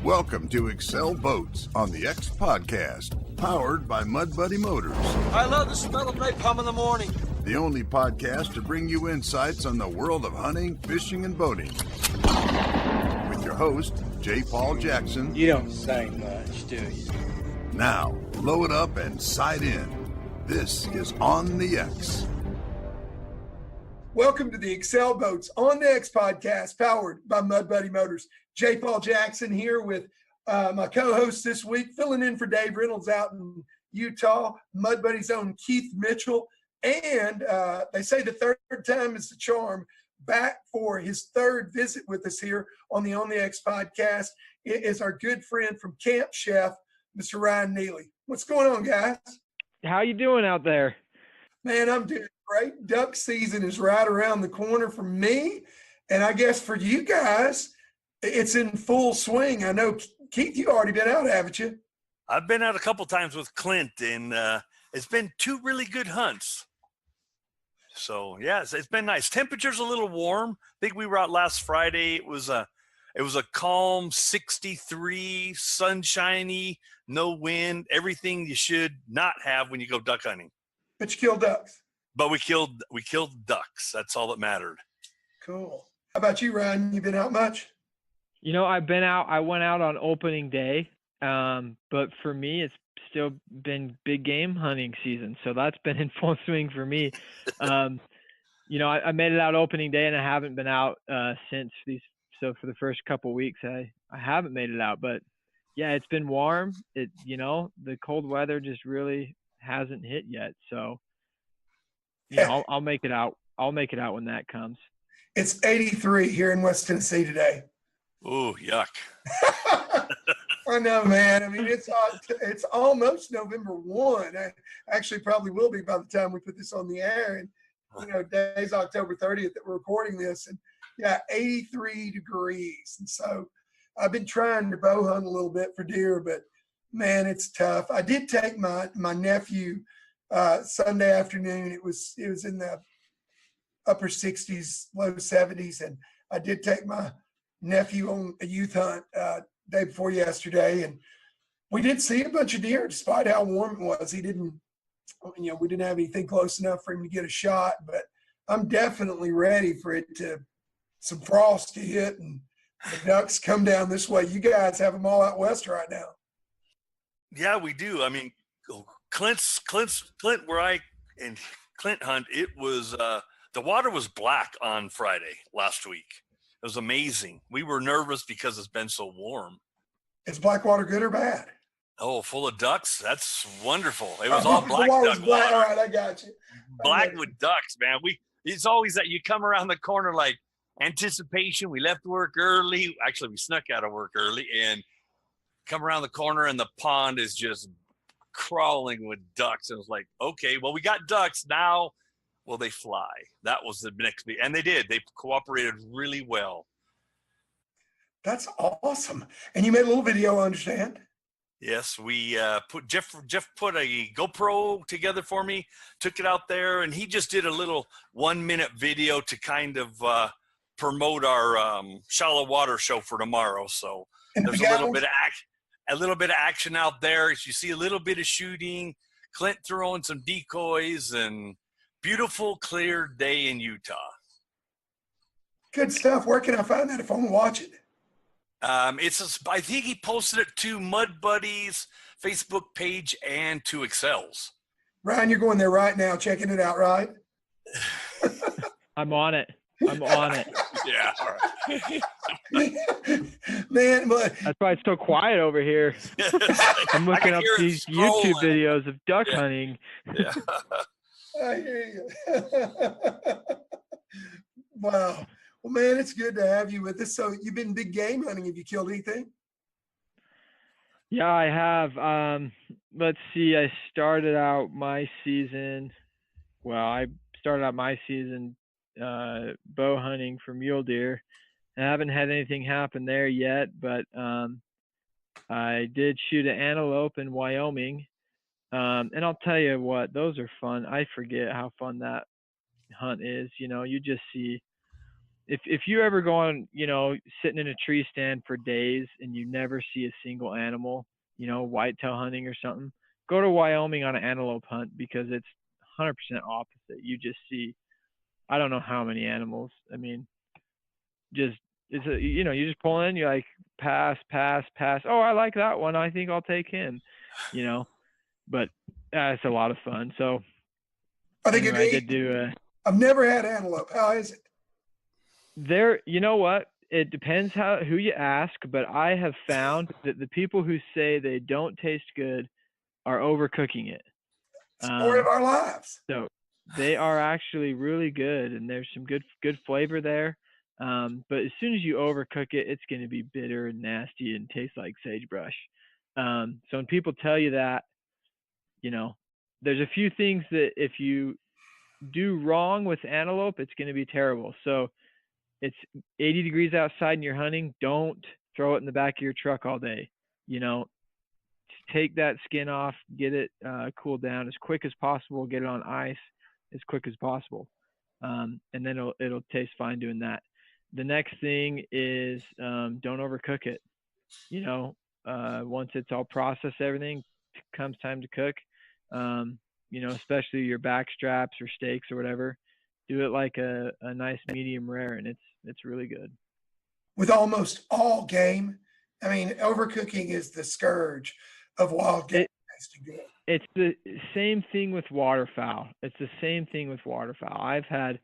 Welcome to Excel Boats on the X Podcast, powered by Mud Buddy Motors. I love the smell of napalm in the morning. The only podcast to bring you insights on the world of hunting, fishing, and boating. With your host, J. Paul Jackson. You don't say much, do you? Now, load up and sight in. This is On the X. Welcome to the Excel Boats on the X Podcast, powered by Mud Buddy Motors. J. Paul Jackson here with my co-host this week, filling in for Dave Reynolds out in Utah, Mud Buddy's own Keith Mitchell. And they say the third time is the charm, back for his third visit with us here on the X Podcast. It is our good friend from Campchef, Mr. Ryan Neeley. What's going on, guys? How you doing out there? Man, I'm doing great. Duck season is right around the corner for me. And I guess for you guys, it's in full swing. I know, Keith, you already been out, haven't you? I've been out a couple times with Clint, and it's been two really good hunts. So, yeah, it's been nice. Temperature's a little warm. I think we were out last Friday. It was a calm 63, sunshiny, no wind, everything you should not have when you go duck hunting. But you killed ducks. But we killed ducks. That's all that mattered. Cool. How about you, Ryan? You been out much? You know, I've been out. I went out on opening day, but for me, it's still been big game hunting season. So that's been in full swing for me. You know, I made it out opening day, and I haven't been out since these. So for the first couple of weeks, I haven't made it out. But yeah, it's been warm. The cold weather just really hasn't hit yet. So yeah, I'll make it out. I'll make it out when that comes. It's 83 here in West Tennessee today. Ooh, yuck. I know, man. I mean, it's almost November 1. I actually probably will be by the time we put this on the air. And, today's October 30th that we're recording this. And, yeah, 83 degrees. And so I've been trying to bow hunt a little bit for deer, but, man, it's tough. I did take my nephew Sunday afternoon. It was in the upper 60s, low 70s. And I did take my nephew on a youth hunt day before yesterday, and we did see a bunch of deer despite how warm it was. We didn't have anything close enough for him to get a shot, but I'm definitely ready for some frost to hit and the ducks come down this way. You guys have them all out west right now. Yeah, we do. I mean, Clint where I and Clint hunt, it was the water was black on Friday last week. It was amazing. We were nervous because it's been so warm. Is Blackwater good or bad? Oh, full of ducks? That's wonderful. It was all black duck water. All right, I got you. Black with ducks, man. It's always that you come around the corner like anticipation. We left work early. Actually, we snuck out of work early and come around the corner and the pond is just crawling with ducks. And it was like, okay, well, we got ducks now. Will they fly? That was the next big, and they did. They cooperated really well. That's awesome. And you made a little video, I understand. Yes, we put Jeff put a GoPro together for me, took it out there, and he just did a little 1-minute video to kind of promote our shallow water show for tomorrow. So there's a little bit of action out there. As you see a little bit of shooting, Clint throwing some decoys, and beautiful, clear day in Utah. Good stuff. Where can I find that if I want to watch it? I think he posted it to Mud Buddy's Facebook page and to Excel's. Ryan, you're going there right now, checking it out, right? I'm on it. Yeah. All right. Man, that's why it's so quiet over here. I'm looking up these YouTube videos of duck hunting. Yeah. I hear you. Wow. Well, man, it's good to have you with us. So you've been big game hunting. Have you killed anything? Yeah, I have. Let's see. I started out my season bow hunting for mule deer. I haven't had anything happen there yet, but I did shoot an antelope in Wyoming. And I'll tell you what, those are fun. I forget how fun that hunt is. You just see if you ever go on, sitting in a tree stand for days and you never see a single animal, whitetail hunting or something, go to Wyoming on an antelope hunt, because it's 100% opposite. You just see, I don't know how many animals. I mean, you just pull in, you're like, pass. Oh, I like that one. I think I'll take him, but it's a lot of fun. So I think anyway, I did do I've never had antelope. How is it? there. You know what? It depends who you ask, but I have found that the people who say they don't taste good are overcooking it. Story of our lives. So they are actually really good, and there's some good flavor there. But as soon as you overcook it, it's going to be bitter and nasty and taste like sagebrush. So when people tell you that, there's a few things that if you do wrong with antelope, it's going to be terrible. So it's 80 degrees outside and you're hunting, don't throw it in the back of your truck all day. Take that skin off, get it cooled down as quick as possible, get it on ice as quick as possible. And then it'll taste fine doing that. The next thing is don't overcook it. Once it's all processed, everything comes time to cook. Especially your back straps or steaks or whatever, do it like a nice medium rare, and it's really good. With almost all game, I mean, overcooking is the scourge of wild game. It's the same thing with waterfowl. I've had,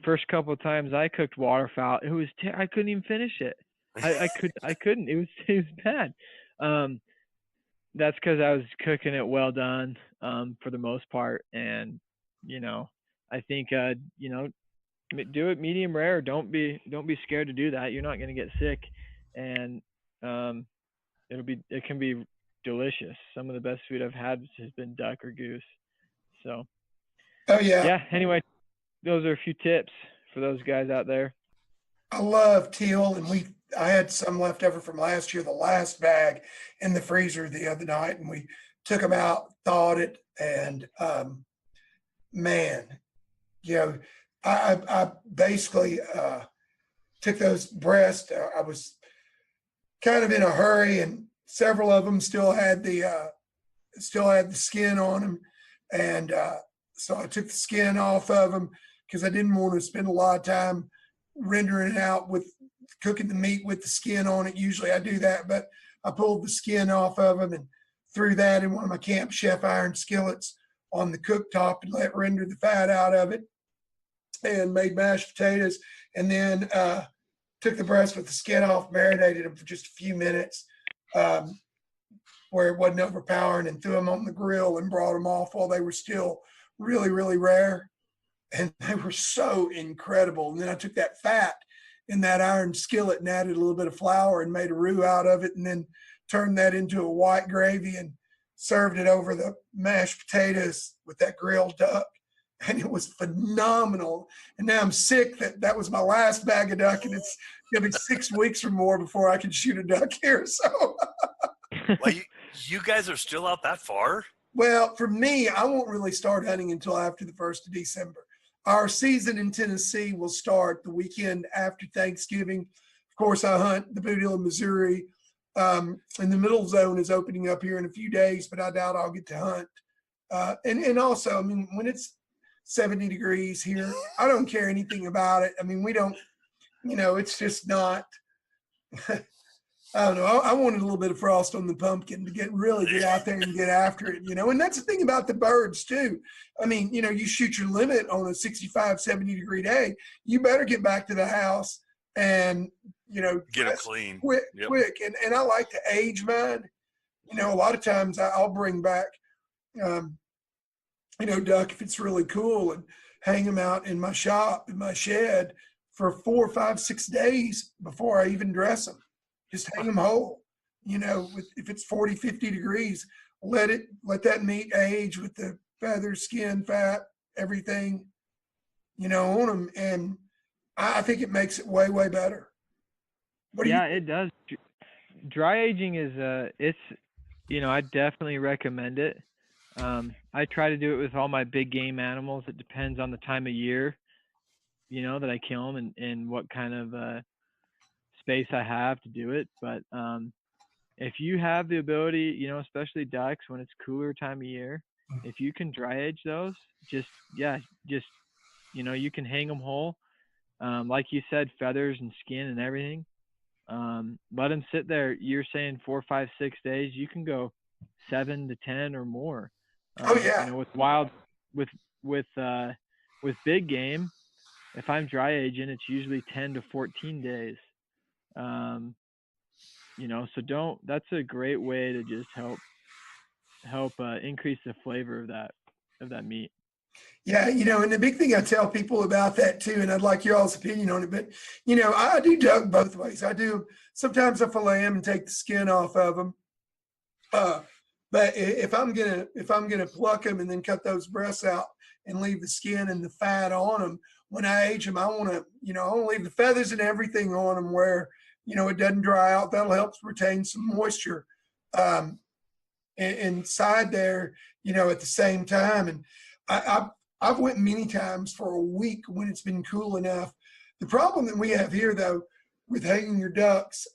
first couple of times I cooked waterfowl, it was I couldn't even finish it. I couldn't. It was bad. That's because I was cooking it well done for the most part, and I think do it medium rare. Don't be scared to do that. You're not going to get sick, and it can be delicious. Some of the best food I've had has been duck or goose. So yeah. Anyway, those are a few tips for those guys out there. I love teal, and I had some left over from last year, the last bag in the freezer the other night, and we took them out, thawed it, and I basically took those breasts. I was kind of in a hurry, and several of them still had the skin on them, and so I took the skin off of them because I didn't want to spend a lot of time rendering it out with cooking the meat with the skin on it. Usually I do that, but I pulled the skin off of them and threw that in one of my Campchef iron skillets on the cooktop and let render the fat out of it, and made mashed potatoes, and then took the breast with the skin off, marinated them for just a few minutes where it wasn't overpowering, and threw them on the grill and brought them off while they were still really, really rare. And they were so incredible. And then I took that fat in that iron skillet and added a little bit of flour and made a roux out of it, and then turned that into a white gravy and served it over the mashed potatoes with that grilled duck. And it was phenomenal. And now I'm sick that was my last bag of duck, and it's going to be 6 weeks or more before I can shoot a duck here. So, well, you guys are still out that far? Well, for me, I won't really start hunting until after the 1st of December. Our season in Tennessee will start the weekend after Thanksgiving. Of course, I hunt the Boot Hill in Missouri. And the middle zone is opening up here in a few days, but I doubt I'll get to hunt. And also, when it's 70 degrees here, I don't care anything about it. We don't, it's just not, I don't know. I wanted a little bit of frost on the pumpkin to get out there and get after it, and that's the thing about the birds too. You shoot your limit on a 65, 70 degree day, you better get back to the house and, get it clean quick. And I like to age mine. A lot of times I'll bring back, duck if it's really cool, and hang them out in my shop, in my shed for 4, 5, 6 days before I even dress them. Just hang them whole, if it's 40, 50 degrees, let that meat age with the feathers, skin, fat, everything, on them. And I think it makes it way, way better. It does. Dry aging is, I definitely recommend it. I try to do it with all my big game animals. It depends on the time of year. that I kill them and what kind of space I have to do it. But if you have the ability, especially ducks when it's cooler time of year, if you can dry age those, just you can hang them whole. Like you said, feathers and skin and everything. Let them sit there. You're saying 4, 5, 6 days. You can go 7 to 10 or more. Oh yeah. With big game, if I'm dry aging, it's usually 10 to 14 days. So that's a great way to just help increase the flavor of that meat. Yeah, and the big thing I tell people about that too, and I'd like your all's opinion on it, but I do duck both ways. Sometimes I fillet them and take the skin off of them. But if I'm gonna pluck them and then cut those breasts out and leave the skin and the fat on them, when I age them, I want to leave the feathers and everything on them where it doesn't dry out. That'll help retain some moisture inside there, at the same time. And I've went many times for a week when it's been cool enough. The problem that we have here, though, with hanging your ducks,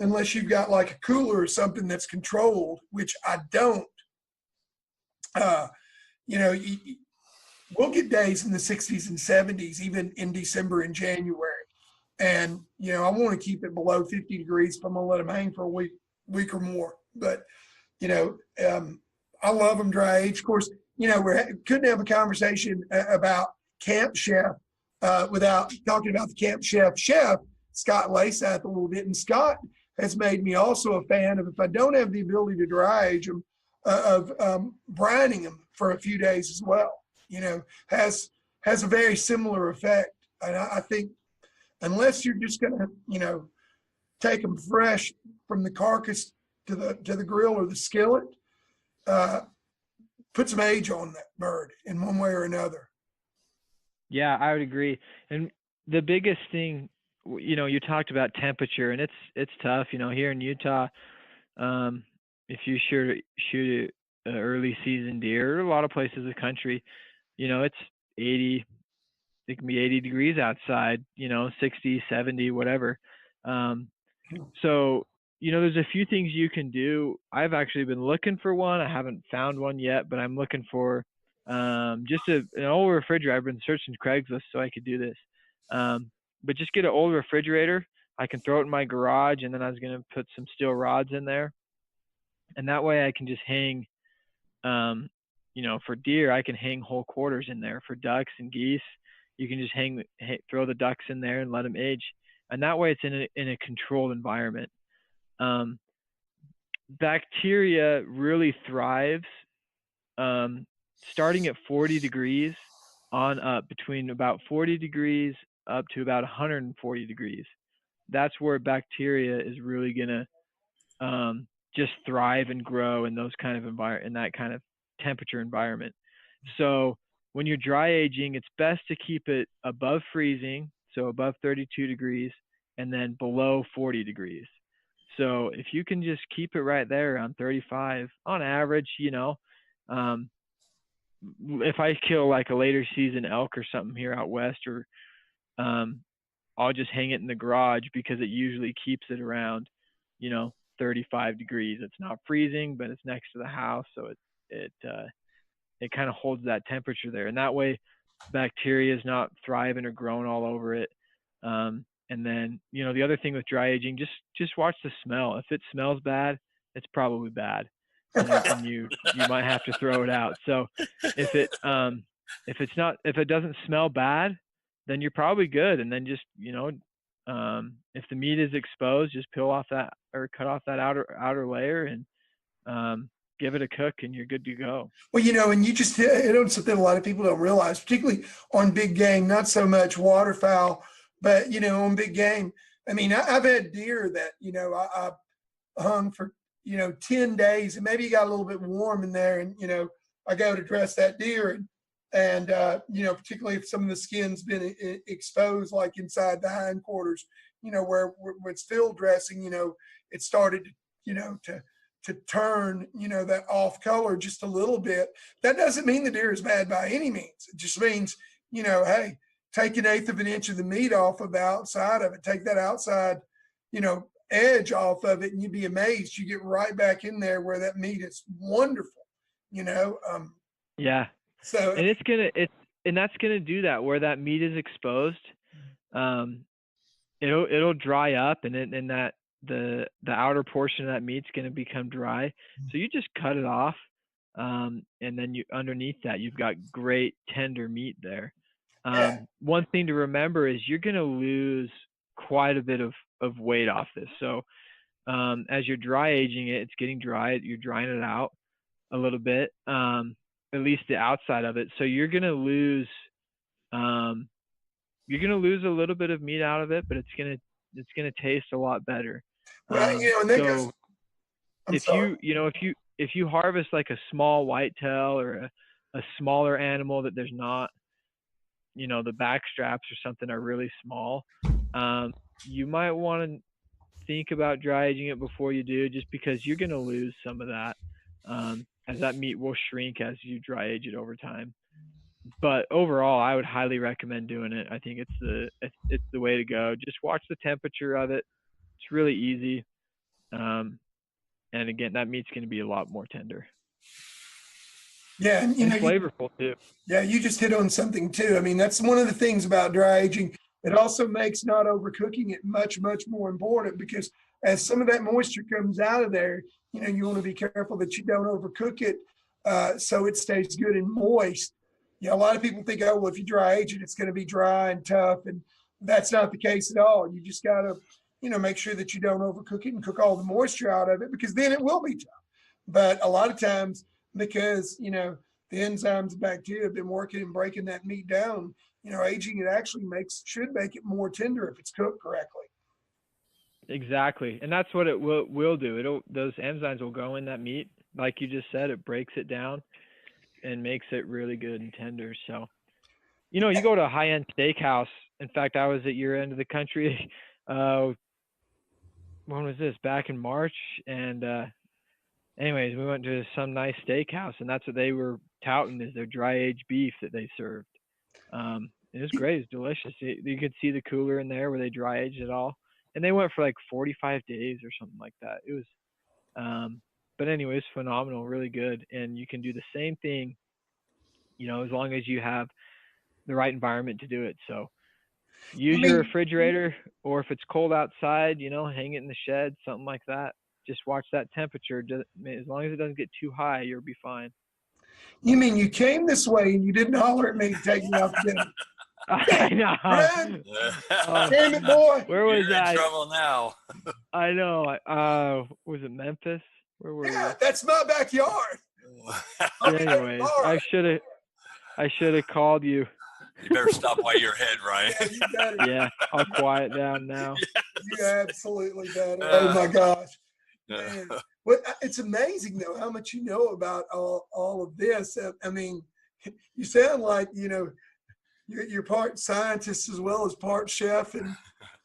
unless you've got like a cooler or something that's controlled, which I don't, we'll get days in the 60s and 70s, even in December and January. And, I want to keep it below 50 degrees if I'm going to let them hang for a week or more. But, I love them dry age. Of course, we couldn't have a conversation about Campchef without talking about the Campchef chef, Scott Lasath, a little bit. And Scott has made me also a fan of, if I don't have the ability to dry age them, of brining them for a few days as well. Has a very similar effect. And I think unless you're just going to, take them fresh from the carcass to the grill or the skillet, put some age on that bird in one way or another. Yeah, I would agree. And the biggest thing, you talked about temperature, and it's tough, here in Utah. If you shoot an early season deer, a lot of places in the country, it's 80, it can be 80 degrees outside, 60, 70, whatever. So, there's a few things you can do. I've actually been looking for one. I haven't found one yet, but I'm looking for just an old refrigerator. I've been searching Craigslist so I could do this. But just get an old refrigerator. I can throw it in my garage, and then I was going to put some steel rods in there. And that way I can just hang, for deer, I can hang whole quarters in there. For ducks and geese, you can just throw the ducks in there and let them age. And that way it's in a controlled environment. Bacteria really thrives starting at 40 degrees on up, between about 40 degrees up to about 140 degrees. That's where bacteria is really going to just thrive and grow in those kind of in that kind of temperature environment. So when you're dry aging, it's best to keep it above freezing, so above 32 degrees, and then below 40 degrees. So if you can just keep it right there around 35 on average, if I kill like a later season elk or something here out west, or I'll just hang it in the garage because it usually keeps it around, 35 degrees. It's not freezing, but it's next to the house, so it kind of holds that temperature there, and that way bacteria is not thriving or growing all over it. And then, the other thing with dry aging, just watch the smell. If it smells bad, it's probably bad, and you might have to throw it out. So if it doesn't smell bad, then you're probably good. And then just, if the meat is exposed, just peel off that or cut off that outer layer and give it a cook, and you're good to go. Well, and you just hit on something a lot of people don't realize, particularly on big game, not so much waterfowl, but, on big game. I mean, I've had deer that, I hung for, 10 days, and maybe it got a little bit warm in there, and, I go to dress that deer, and particularly if some of the skin's been exposed, like inside the hindquarters, where it's field dressing, it started, to turn, that off color just a little bit. That doesn't mean the deer is bad by any means. It just means, hey, take 1/8 of an inch of the meat off of the outside of it, take that outside, edge off of it, and you'd be amazed. You get right back in there where that meat is wonderful, Yeah. So And that's gonna do that where that meat is exposed. It'll dry up, and that the outer portion of that meat's gonna become dry. So you just cut it off, and then underneath that you've got great tender meat there. One thing to remember is you're gonna lose quite a bit of weight off this. So as you're dry aging it, it's getting dry. You're drying it out a little bit, at least the outside of it. So you're gonna lose a little bit of meat out of it, but it's gonna taste a lot better. well, and that goes. I'm If sorry. if you harvest like a small whitetail or a smaller animal that there's not, the back straps or something are really small, you might want to think about dry aging it before you do, just because you're going to lose some of that, as that meat will shrink as you dry age it over time. But overall, I would highly recommend doing it. I think it's the way to go. Just watch the temperature of it. It's really easy. And again, that meat's going to be a lot more tender. Yeah, and flavorful too. Yeah, you just hit on something too. I mean, that's one of the things about dry aging. It also makes not overcooking it much, much more important, because as some of that moisture comes out of there, you want to be careful that you don't overcook it, so it stays good and moist. A lot of people think, oh, well, if you dry age it, it's going to be dry and tough, and that's not the case at all. You just got to, make sure that you don't overcook it and cook all the moisture out of it, because then it will be tough. But a lot of times, because, the enzymes and bacteria have been working and breaking that meat down, aging it actually should make it more tender if it's cooked correctly. Exactly. And that's what it will do. Those enzymes will go in that meat. Like you just said, it breaks it down and makes it really good and tender. So, you go to a high-end steakhouse. In fact, I was at your end of the country. When was this? Back in March. And anyways, we went to some nice steakhouse, and that's what they were touting is their dry aged beef that they served. It was great. It was delicious. You could see the cooler in there where they dry aged it all, and they went for like 45 days or something like that. It was, but anyways, phenomenal, really good. And you can do the same thing, as long as you have the right environment to do it. So use your refrigerator, or if it's cold outside, hang it in the shed, something like that. Just watch that temperature. As long as it doesn't get too high, you'll be fine. You mean you came this way and you didn't holler at me to take me out to dinner? I know. Brad, damn it, boy. Where was You're I? in trouble now. I know. Was it Memphis? Where were we? That's my backyard. Anyways, I should have called you. You better stop while you're ahead, Ryan. Yeah, you better. Yeah, I'll quiet down now. You absolutely better. Oh my gosh. Man. Well, it's amazing though how much you know about all of this. I mean, you sound like you're part scientist as well as part chef and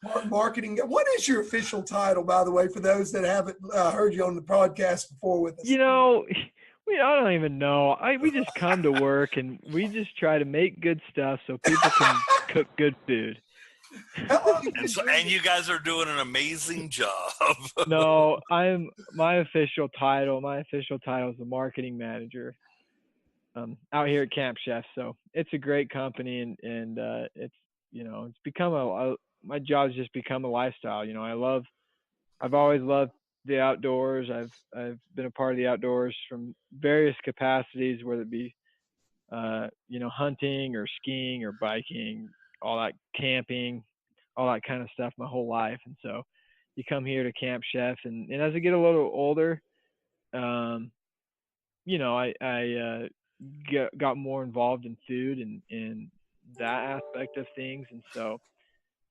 part marketing. What is your official title, by the way, for those that haven't heard you on the podcast before with us? I don't even know. We just come to work and we just try to make good stuff so people can cook good food. And you guys are doing an amazing job. No, my official title is the marketing manager out here at Campchef. So it's a great company, and it's it's become my job's just become a lifestyle. I've always loved the outdoors. I've been a part of the outdoors from various capacities, whether it be hunting or skiing or biking, all that, camping, all that kind of stuff my whole life. And so you come here to Campchef, and as I get a little older, I got more involved in food and that aspect of things. And so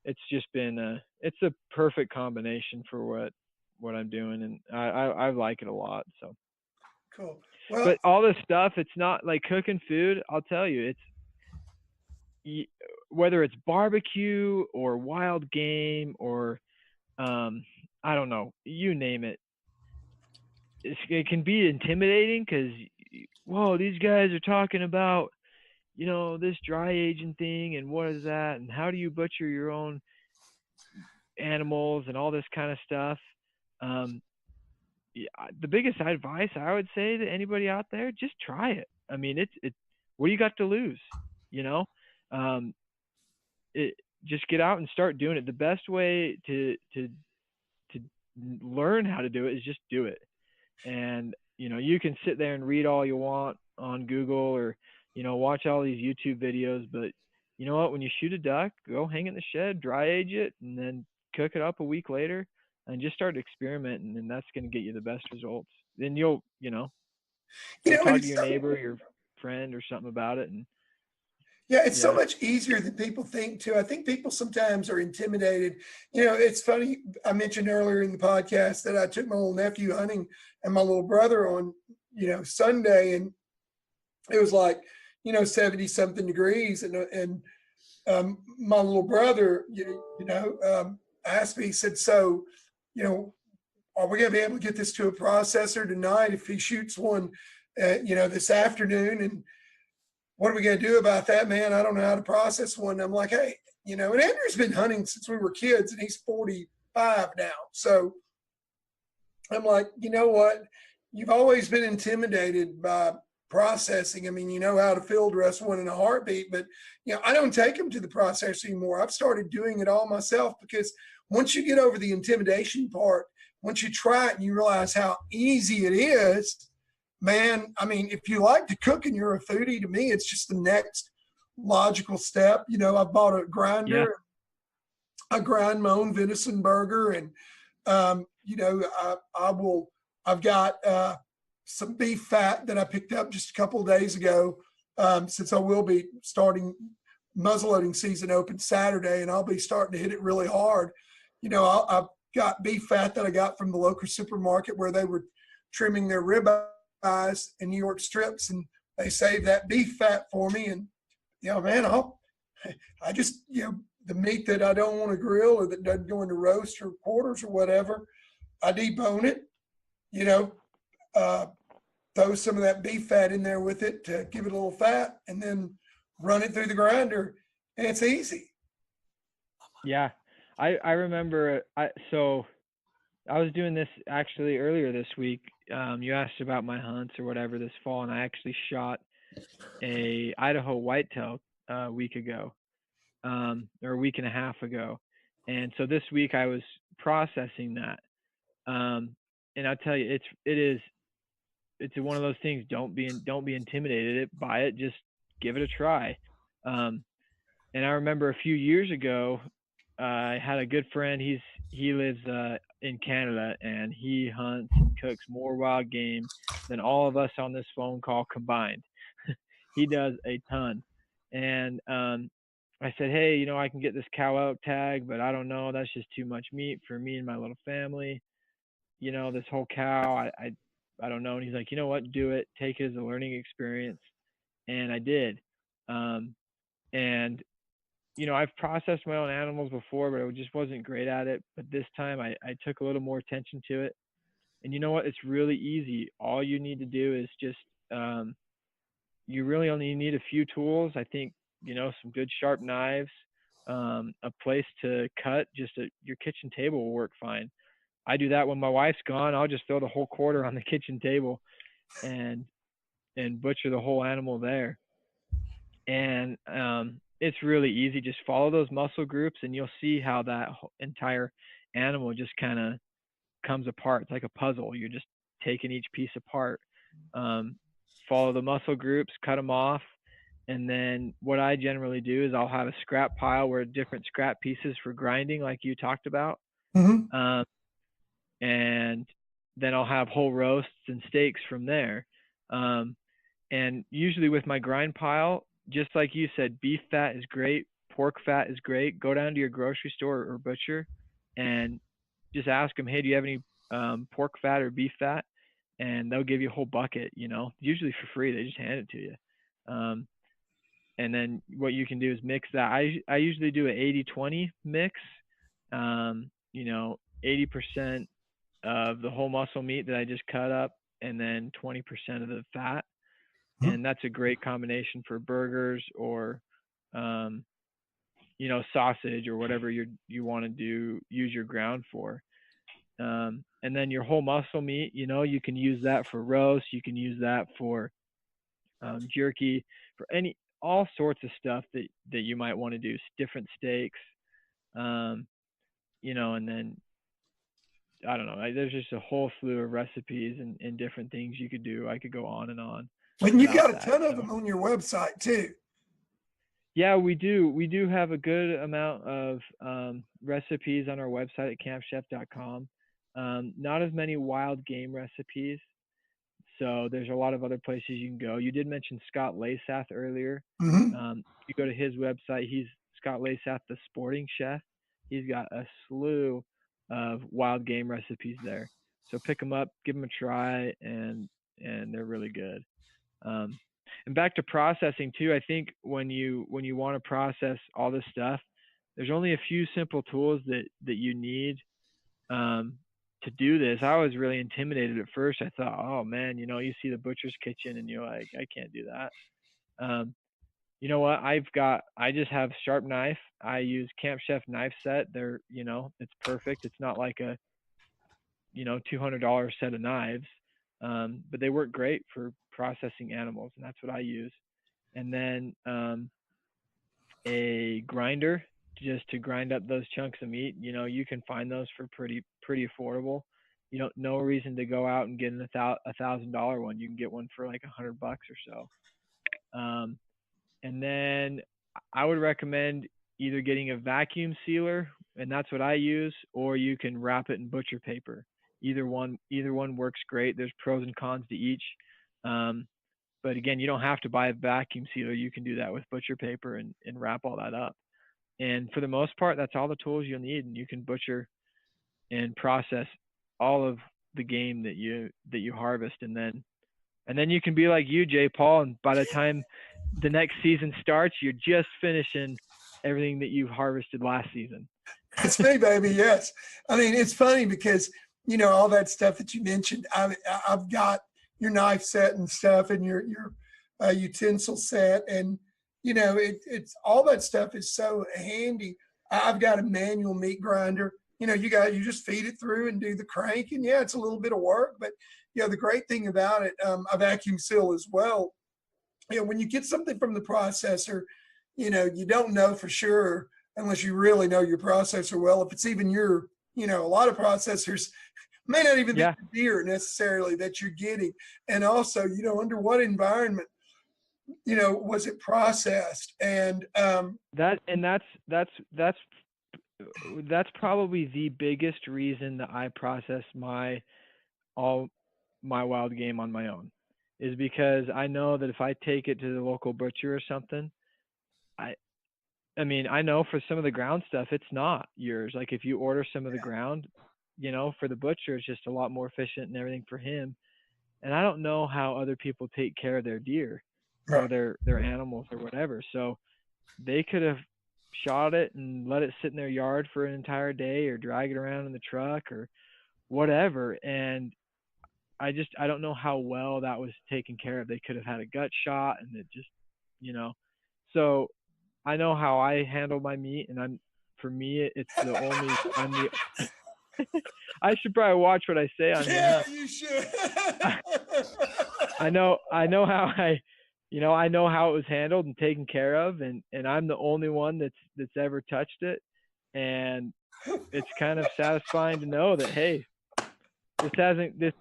it's just been it's a perfect combination for what I'm doing, and I like it a lot. So cool. Well, but all this stuff, it's not like cooking food. I'll tell you, it's whether it's barbecue or wild game or I don't know, you name it. It can be intimidating because, whoa, these guys are talking about this dry aging thing and what is that and how do you butcher your own animals and all this kind of stuff. Um, yeah, the biggest advice I would say to anybody out there, just try it. I mean, it's what do you got to lose? You know, um, it just get out and start doing it. The best way to learn how to do it is just do it. And you can sit there and read all you want on Google or watch all these YouTube videos, but you know what? When you shoot a duck, go hang it in the shed, dry age it, and then cook it up a week later, and just start experimenting, and that's going to get you the best results. Then you'll You go know, and talk to it's your so, neighbor, your friend, or something about it, and yeah, it's so yeah, much easier than people think too. I think people sometimes are intimidated. You know, it's funny. I mentioned earlier in the podcast that I took my little nephew hunting and my little brother on, Sunday, and it was like, 70 something degrees. And my little brother, asked me, he said, so, you know, are we going to be able to get this to a processor tonight if he shoots one, this afternoon? And what are we going to do about that, man? I don't know how to process one. And I'm like, hey, and Andrew's been hunting since we were kids and he's 45 now. So I'm like, you know what? You've always been intimidated by processing. I mean, you know how to field dress one in a heartbeat, but I don't take them to the processor anymore. I've started doing it all myself because once you get over the intimidation part, once you try it and you realize how easy it is, man, I mean, if you like to cook and you're a foodie, to me, it's just the next logical step. I bought a yeah, grinder. I grind my own venison burger, and I've got some beef fat that I picked up just a couple of days ago. Since I will be starting muzzleloading season open Saturday, and I'll be starting to hit it really hard. I've got beef fat that I got from the local supermarket where they were trimming their rib eyes in New York strips, and they saved that beef fat for me. And man, I just the meat that I don't want to grill or that doesn't go into roast or quarters or whatever, I debone it, throw some of that beef fat in there with it to give it a little fat, and then run it through the grinder, and it's easy. yeah. I remember. So I was doing this actually earlier this week. You asked about my hunts or whatever this fall, and I actually shot a Idaho whitetail a week ago, or a week and a half ago. And so this week I was processing that. And I'll tell you, it's one of those things. Don't be intimidated by it. Just give it a try. And I remember a few years ago, I had a good friend. He lives in Canada, and he hunts and cooks more wild game than all of us on this phone call combined. He does a ton. And I said, hey, I can get this cow elk tag, but I don't know. That's just too much meat for me and my little family. This whole cow, I don't know. And he's like, you know what? Do it. Take it as a learning experience. And I did. And I've processed my own animals before, but I just wasn't great at it. But this time I took a little more attention to it. And you know what? It's really easy. All you need to do is just, you really only need a few tools. I think, some good sharp knives, a place to cut, your kitchen table will work fine. I do that when my wife's gone. I'll just throw the whole quarter on the kitchen table and butcher the whole animal there. And it's really easy. Just follow those muscle groups, and you'll see how that entire animal just kind of comes apart. It's like a puzzle. You're just taking each piece apart. Follow the muscle groups, cut them off. And then what I generally do is I'll have a scrap pile where different scrap pieces for grinding, like you talked about. Mm-hmm. And then I'll have whole roasts and steaks from there. And usually with my grind pile, just like you said, beef fat is great. Pork fat is great. Go down to your grocery store or butcher and just ask them, hey, do you have any pork fat or beef fat? And they'll give you a whole bucket, usually for free. They just hand it to you. And then what you can do is mix that. I usually do an 80-20 mix. 80% of the whole muscle meat that I just cut up, and then 20% of the fat. and that's a great combination for burgers or, sausage or whatever you want to use your ground for. And then your whole muscle meat, you can use that for roast. You can use that for jerky, for all sorts of stuff that you might want to do, different steaks, and then I don't know. There's just a whole slew of recipes and different things you could do. I could go on and on. And you got a ton of them on your website too. Yeah, we do. We do have a good amount of recipes on our website at campchef.com. Not as many wild game recipes. So there's a lot of other places you can go. You did mention Scott Lasath earlier. You go to his website. He's Scott Lasath, the sporting chef. He's got a slew of wild game recipes there. So pick them up, give them a try, and they're really good. And back to processing too. I think when you want to process all this stuff, there's only a few simple tools that you need to do this. I was really intimidated at first. I thought, oh man, you see the butcher's kitchen and you're like, I can't do that. You know what? I just have sharp knife. I use Campchef knife set. They're, it's perfect. It's not like a, $200 set of knives. But they work great for processing animals, and that's what I use. And then a grinder just to grind up those chunks of meat. You can find those for pretty affordable. No reason to go out and get a $1,000 one. You can get one for like $100 or so. And then I would recommend either getting a vacuum sealer, and that's what I use, or you can wrap it in butcher paper. Either one works great. There's pros and cons to each. But again, you don't have to buy a vacuum sealer. You can do that with butcher paper and wrap all that up. And for the most part, that's all the tools you'll need. And you can butcher and process all of the game that you harvest. And then you can be like you, Jay Paul. And by the time the next season starts, you're just finishing everything that you harvested last season. That's me, baby. Yes. I mean, it's funny because, all that stuff that you mentioned, I've got your knife set and stuff and your utensil set. And, it's all that stuff is so handy. I've got a manual meat grinder. You just feed it through and do the crank. And yeah, it's a little bit of work, but the great thing about it, I vacuum seal as well. When you get something from the processor, you don't know for sure unless you really know your processor well, if it's even your, a lot of processors may not even be the deer necessarily that you're getting. And also, under what environment, was it processed? And that's probably the biggest reason that I process all my wild game on my own, is because I know that if I take it to the local butcher or something, I mean, I know for some of the ground stuff, it's not yours. Like if you order some of the ground, for the butcher, it's just a lot more efficient and everything for him. And I don't know how other people take care of their deer or their animals or whatever. So they could have shot it and let it sit in their yard for an entire day or drag it around in the truck or whatever. And I don't know how well that was taken care of. They could have had a gut shot and it just, so I know how I handle my meat, and for me, it's the only, I should probably watch what I say on here. Yeah, you should. I know how I know how it was handled and taken care of, and I'm the only one that's ever touched it. And it's kind of satisfying to know that, hey, this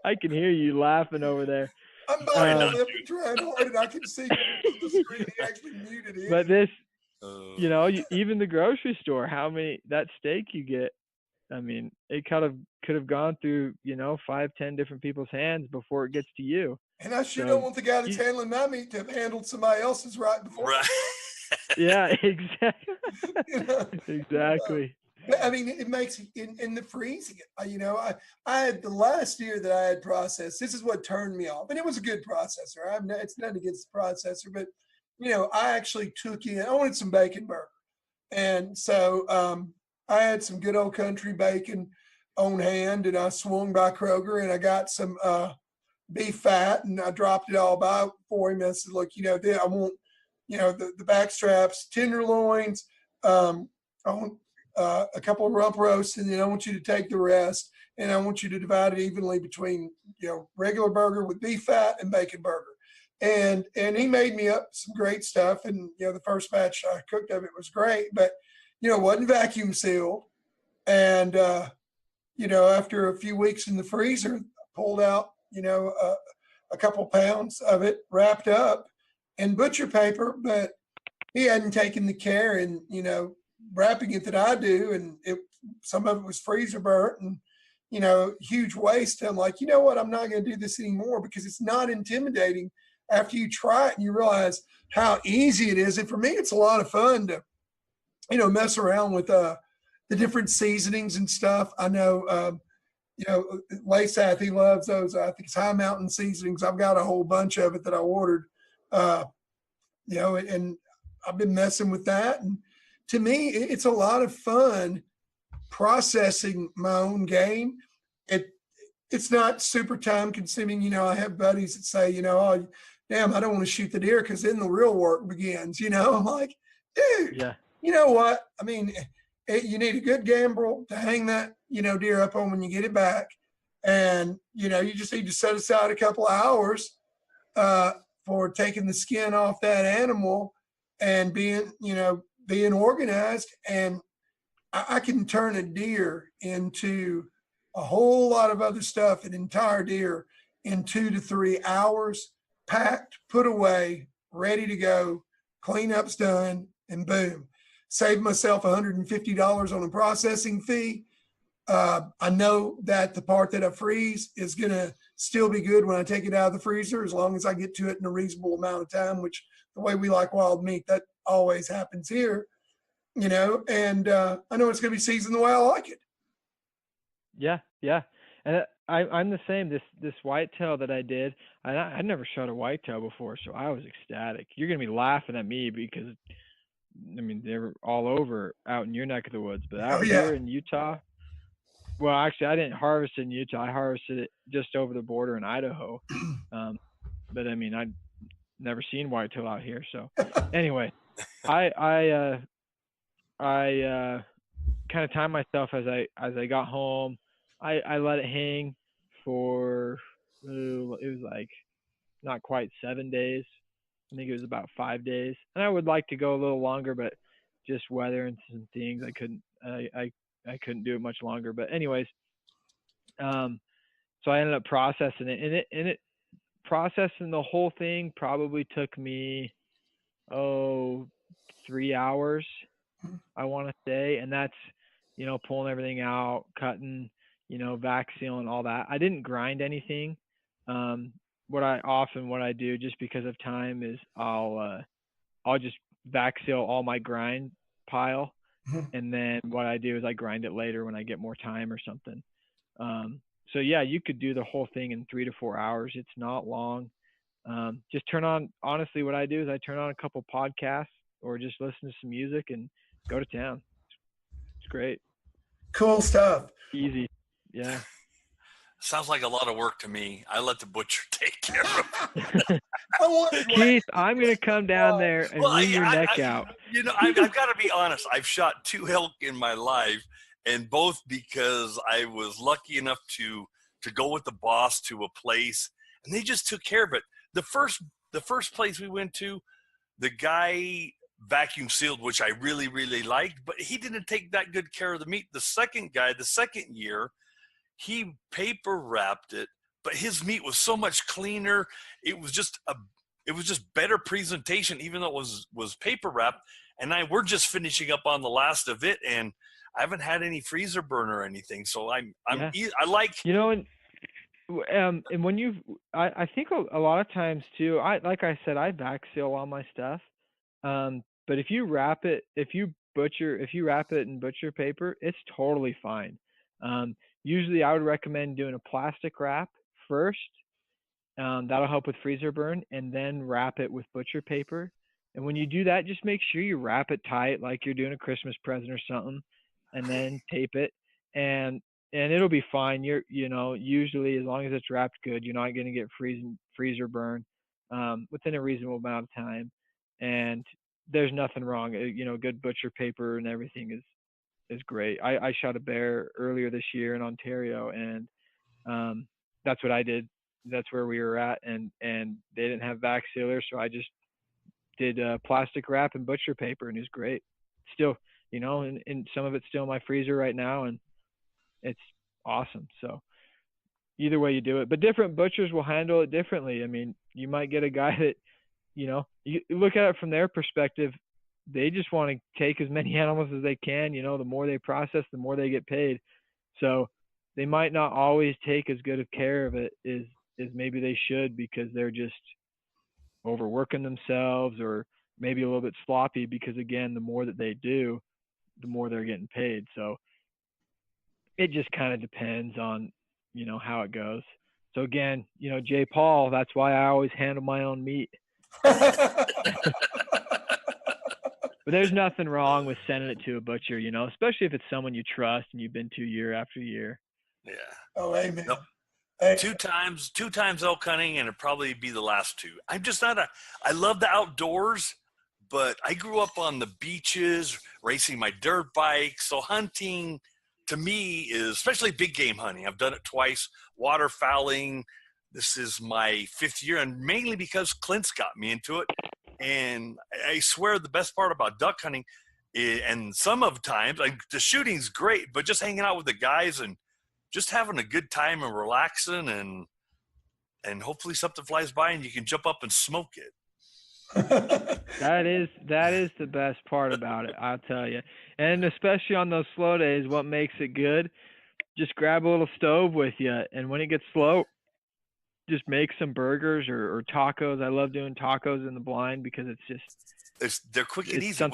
I can hear you laughing over there. I'm biting my lip and trying hard, and I can see the screen. He actually muted it. But this, even the grocery store, that steak you get, I mean, it could have gone through, 5-10 different people's hands before it gets to you. And I sure don't want the guy that's handling my meat to have handled somebody else's right before. Right. Yeah, exactly. Exactly. I mean, it makes in the freezing. I had the last year that I had processed. This is what turned me off, and it was a good processor. It's nothing against the processor, but I actually took in. I wanted some bacon burger, and so I had some good old country bacon on hand, and I swung by Kroger and I got some beef fat, and I dropped it all by for him. I said, look, I want, the back straps, tenderloins, I want a couple of rump roasts, and then I want you to take the rest, and I want you to divide it evenly between, regular burger with beef fat and bacon burger. And he made me up some great stuff. And, the first batch I cooked of it was great, but, it wasn't vacuum sealed. And, after a few weeks in the freezer, pulled out, a couple pounds of it wrapped up in butcher paper, but he hadn't taken the care in, wrapping it that I do. And some of it was freezer burnt and, huge waste. I'm like, you know what? I'm not going to do this anymore, because it's not intimidating after you try it and you realize how easy it is. And for me, it's a lot of fun to, mess around with the different seasonings and stuff. I know, Laysath, he loves those. I think it's High Mountain seasonings. I've got a whole bunch of it that I ordered, and I've been messing with that. And to me, it's a lot of fun processing my own game. It's not super time consuming. I have buddies that say, oh, damn, I don't want to shoot the deer because then the real work begins. I'm like, dude, Yeah. You know what? I mean, you need a good gambrel to hang that, deer up on when you get it back. And, you just need to set aside a couple of hours for taking the skin off that animal and being organized. And I can turn a deer into a whole lot of other stuff, an entire deer in 2 to 3 hours, packed, put away, ready to go, cleanup's done, and boom. Saved myself $150 on a processing fee. I know that the part that I freeze is going to still be good when I take it out of the freezer, as long as I get to it in a reasonable amount of time, which the way we like wild meat, that always happens here, and I know it's going to be seasoned the way I like it. Yeah. And I'm the same. This whitetail that I did, I never shot a whitetail before, so I was ecstatic. You're going to be laughing at me because, they're all over out in your neck of the woods, but out here in Utah, well, actually, I didn't harvest it in Utah. I harvested it just over the border in Idaho. But I'd never seen whitetail out here. So anyway, I kind of timed myself as I got home. I let it hang for, it was like not quite 7 days. I think it was about 5 days, and I would like to go a little longer, but just weather and some things, I couldn't do it much longer. But anyways, so I ended up processing it, and it processing the whole thing probably took me 3 hours, I want to say, and that's pulling everything out, cutting, vac sealing, all that. I didn't grind anything. What I do, just because of time, is I'll just vac seal all my grind pile, and then what I do is I grind it later when I get more time or something. So yeah, you could do the whole thing in 3 to 4 hours. It's not long. Just honestly, what I do is I turn on a couple podcasts or just listen to some music and go to town. It's great. Cool stuff. Easy. Yeah. Sounds like a lot of work to me. I let the butcher take care of it. Keith, I'm going to come down there and wring your neck out. I've got to be honest. I've shot 2 elk in my life, and both because I was lucky enough to go with the boss to a place, and they just took care of it. The first place we went to, the guy vacuum sealed, which I really, really liked, but he didn't take that good care of the meat. The second guy, the second year, he paper wrapped it, but his meat was so much cleaner. It was just better presentation, even though it was paper wrapped. And we're just finishing up on the last of it, and I haven't had any freezer burn or anything. So I like, and when I think a lot of times too, like I said, I vac seal all my stuff. But if you wrap it in butcher paper, it's totally fine. Usually I would recommend doing a plastic wrap first. That'll help with freezer burn, and then wrap it with butcher paper. And when you do that, just make sure you wrap it tight, like you're doing a Christmas present or something, and then tape it. And and it'll be fine. Usually as long as it's wrapped good, you're not going to get freezer burn within a reasonable amount of time. And there's nothing wrong. Good butcher paper and everything is great. I shot a bear earlier this year in Ontario, and that's what I did. That's where we were at, and they didn't have vac sealer, so I just did plastic wrap and butcher paper, and it was great. Still, and some of it's still in my freezer right now, and it's awesome. So either way you do it, but different butchers will handle it differently. I mean, you might get a guy that, you look at it from their perspective. They just want to take as many animals as they can. The more they process, the more they get paid. So they might not always take as good of care of it as maybe they should, because they're just overworking themselves, or maybe a little bit sloppy, because again, the more that they do, the more they're getting paid. So it just kind of depends on, how it goes. So again, J. Paul, that's why I always handle my own meat. But there's nothing wrong with sending it to a butcher, especially if it's someone you trust and you've been to year after year. Yeah. Oh, amen. Nope. Hey. Two times elk hunting, and it'd probably be the last two. I'm just not I love the outdoors, but I grew up on the beaches, racing my dirt bike. So hunting to me is, especially big game hunting. I've done it twice, waterfowling. This is my 5th year, and mainly because Clint's got me into it. And I swear the best part about duck hunting, and some of the times, the shooting's great, but just hanging out with the guys and just having a good time and relaxing, and hopefully something flies by and you can jump up and smoke it. That is the best part about it, I'll tell you. And especially on those slow days, what makes it good, just grab a little stove with you, and when it gets slow, just make some burgers or tacos. I love doing tacos in the blind because They're quick and easy. Well,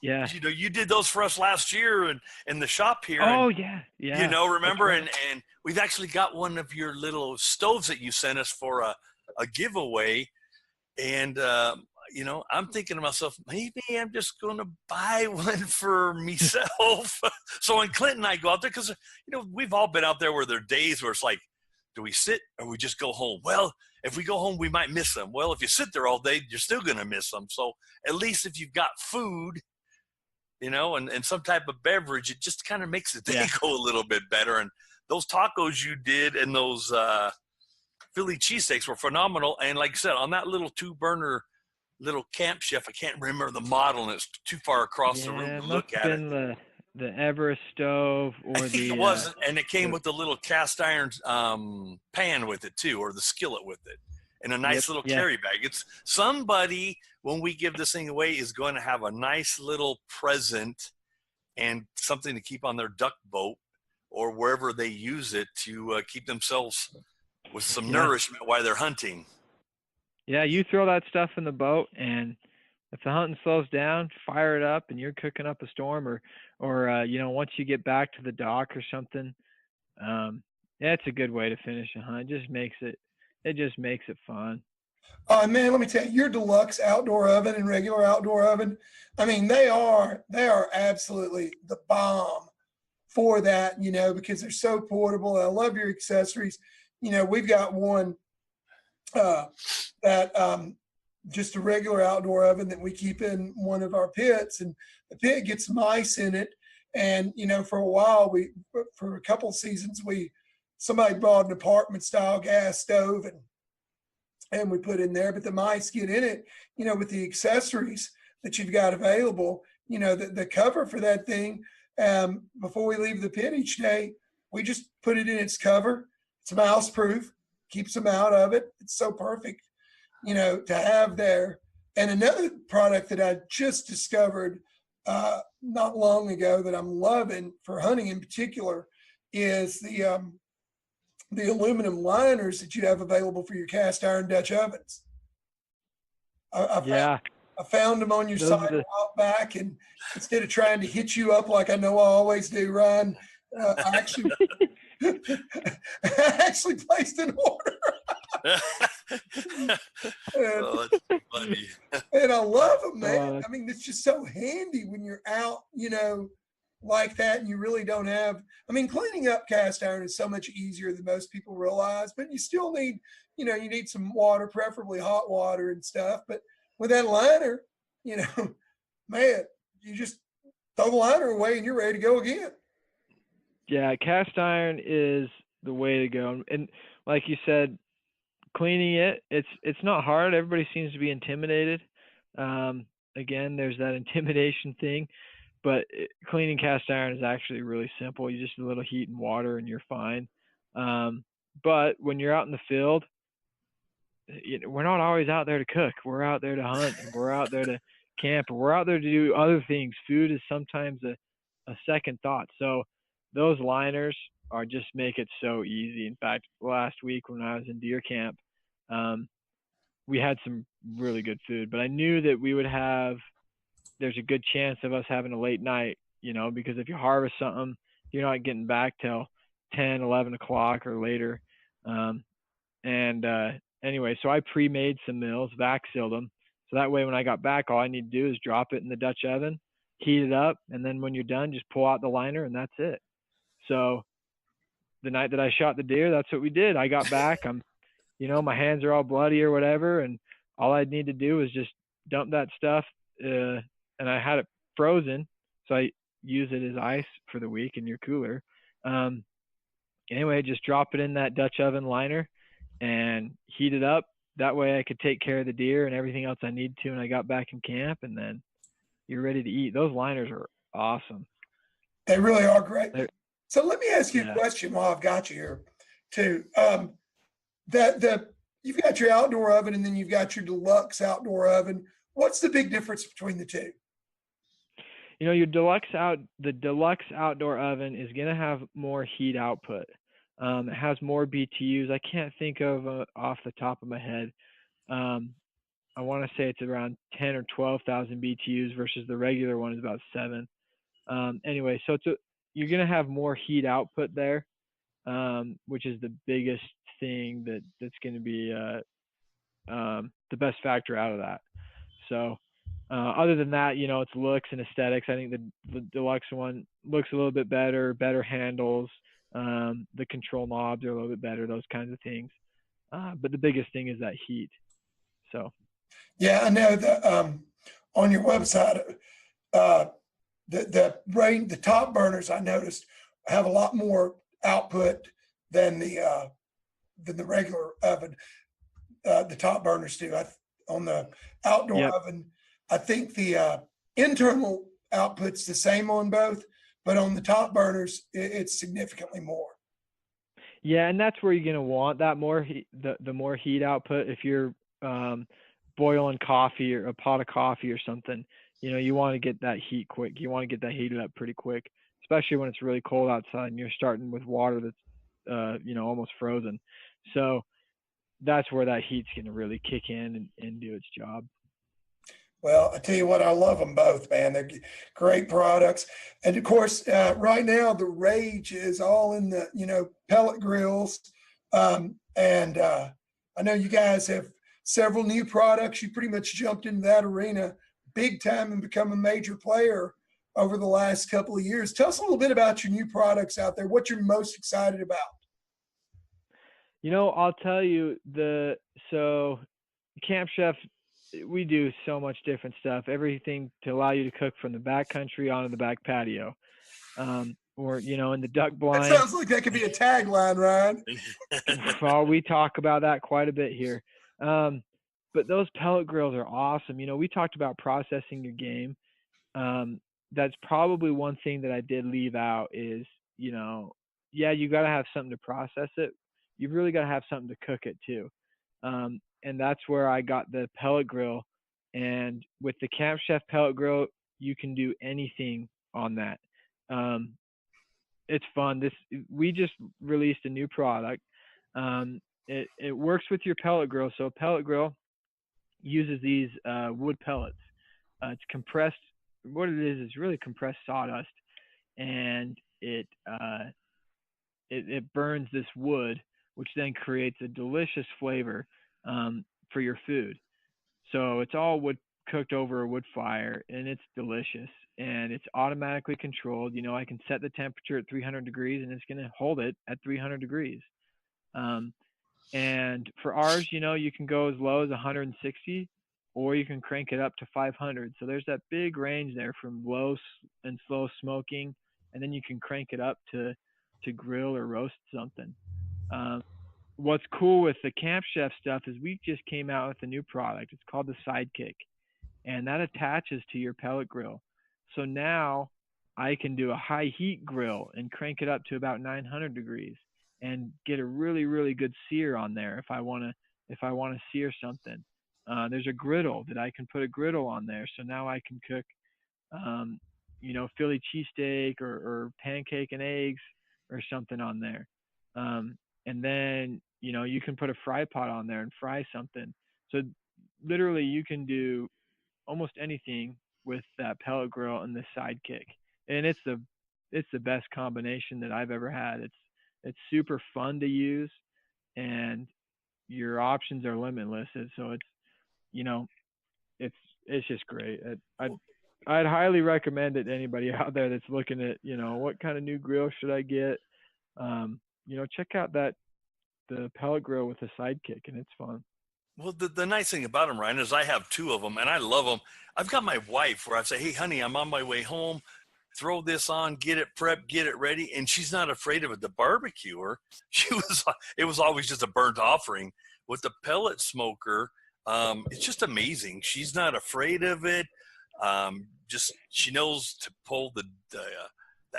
yeah. You did those for us last year in the shop here. Oh, and, yeah. Remember? Right. And we've actually got one of your little stoves that you sent us for a giveaway. And, I'm thinking to myself, maybe I'm just going to buy one for myself. So when Clint and I go out there, because, we've all been out there where there are days where it's like, do we sit or we just go home? Well, if we go home, we might miss them. Well, if you sit there all day, you're still going to miss them. So at least if you've got food, and some type of beverage, it just kind of makes the day go a little bit better. And those tacos you did and those Philly cheesesteaks were phenomenal. And like I said, on that little 2-burner little Campchef, I can't remember the model, and it's too far across the room to look at it. The Everest stove, or I think it was, and it came with the little cast iron pan with it too, or the skillet with it, and a nice little carry bag. It's somebody, when we give this thing away, is going to have a nice little present and something to keep on their duck boat or wherever they use it to keep themselves with some nourishment while they're hunting. Yeah, you throw that stuff in the boat, and if the hunting slows down, fire it up, and you're cooking up a storm, or once you get back to the dock or something. It's a good way to finish a hunt. It just makes it fun. Oh man, let me tell you, your deluxe outdoor oven and regular outdoor oven, I mean, they are absolutely the bomb for that, because they're so portable. I love your accessories. We've got one that just a regular outdoor oven that we keep in one of our pits, and the pit gets mice in it. And, for a while, for a couple of seasons, somebody bought an apartment style gas stove and we put in there, but the mice get in it, with the accessories that you've got available, the cover for that thing. Before we leave the pit each day, we just put it in its cover. It's mouse proof, keeps them out of it. It's so perfect, to have there. And another product that I just discovered not long ago that I'm loving for hunting in particular is the aluminum liners that you have available for your cast iron Dutch ovens. I found them on your site a while back, and instead of trying to hit you up like I know I always do, Ryan, I actually placed an order. That's funny. And I love them, man. I mean, it's just so handy when you're out, like that and you really don't have, I mean, cleaning up cast iron is so much easier than most people realize, but you still need, you need some water, preferably hot water and stuff. But with that liner, you know, man, you just throw the liner away and you're ready to go again. Yeah, cast iron is the way to go. And like you said, cleaning it's not hard. Everybody seems to be intimidated. Again, there's that intimidation thing, but cleaning cast iron is actually really simple. You just a little heat and water and you're fine. But when you're out in the field, we're not always out there to cook. We're out there to hunt, and we're out there to camp, and we're out there to do other things. Food is sometimes a second thought. So those liners are just make it so easy. In fact, last week when I was in deer camp, we had some really good food, but I knew that there's a good chance of us having a late night, because if you harvest something, you're not getting back till 10, 11 o'clock or later. Anyway, so I pre-made some meals, vac sealed them. So that way when I got back, all I need to do is drop it in the Dutch oven, heat it up, and then when you're done, just pull out the liner and that's it. So the night that I shot the deer, that's what we did. I got back, my hands are all bloody or whatever, and all I'd need to do was just dump that stuff, and I had it frozen, so I use it as ice for the week in your cooler. Anyway, just drop it in that Dutch oven liner and heat it up. That way I could take care of the deer and everything else I need to when I got back in camp, and then you're ready to eat. Those liners are awesome. They really are great. So let me ask you a question while I've got you here too. You've got your outdoor oven and then you've got your deluxe outdoor oven. What's the big difference between the two? The deluxe outdoor oven is going to have more heat output. It has more BTUs. I can't think of off the top of my head. I want to say it's around 10 or 12,000 BTUs versus the regular one is about 7. Anyway, so you're going to have more heat output there, which is the biggest thing that's going to be the best factor out of that. So other than that, it's looks and aesthetics. I think the deluxe one looks a little bit better handles. The control knobs are a little bit better, those kinds of things. But the biggest thing is that heat. So. Yeah, I know that on your website, the top burners I noticed have a lot more output than the regular oven. The top burners do. On the outdoor oven, I think the internal output's the same on both, but on the top burners, it's significantly more. Yeah, and that's where you're going to want that more heat, the more heat output. If you're boiling coffee or a pot of coffee or something, you want to get that heat quick. You want to get that heated up pretty quick, especially when it's really cold outside and you're starting with water that's almost frozen. So that's where that heat's going to really kick in and do its job. Well, I tell you what, I love them both, man. They're great products. And of course, right now the rage is all in the, pellet grills. And I know you guys have several new products. You pretty much jumped into that arena big time and become a major player over the last couple of years. Tell us a little bit about your new products out there, what you're most excited about. I'll tell you, Campchef, we do so much different stuff, everything to allow you to cook from the back country onto the back patio, or, in the duck blind. That sounds like that could be a tagline, Ryan. Well, we talk about that quite a bit here. But those pellet grills are awesome. We talked about processing your game. That's probably one thing that I did leave out is, you got to have something to process it. You've really got to have something to cook it too. And that's where I got the pellet grill. And with the Campchef pellet grill, you can do anything on that. It's fun. We just released a new product. It works with your pellet grill. So a pellet grill uses these wood pellets. It's compressed. What it is really compressed sawdust, and it burns this wood, which then creates a delicious flavor for your food. So it's all wood cooked over a wood fire, and it's delicious. And it's automatically controlled. I can set the temperature at 300 degrees, and it's going to hold it at 300 degrees. Um, and for ours, you can go as low as 160, or you can crank it up to 500. So there's that big range there from low and slow smoking, and then you can crank it up to grill or roast something. What's cool with the Campchef stuff is we just came out with a new product. It's called the Sidekick, and that attaches to your pellet grill. So now I can do a high heat grill and crank it up to about 900 degrees and get a really, really good sear on there if I want to sear something. There's a griddle that I can put a griddle on there. So now I can cook, Philly cheesesteak or pancake and eggs or something on there. And then, you can put a fry pot on there and fry something. So literally you can do almost anything with that pellet grill and the Sidekick. And it's the best combination that I've ever had. It's super fun to use, and your options are limitless. And so it's just great. I'd highly recommend it to anybody out there that's looking at, what kind of new grill should I get? Check out the pellet grill with a Sidekick, and it's fun. Well, the nice thing about them, Ryan, is I have two of them, and I love them. I've got my wife where I say, hey, honey, I'm on my way home. Throw this on, get it prepped, get it ready, and she's not afraid of it. The barbecuer, it was always just a burnt offering. With the pellet smoker, it's just amazing. She's not afraid of it. She knows to pull the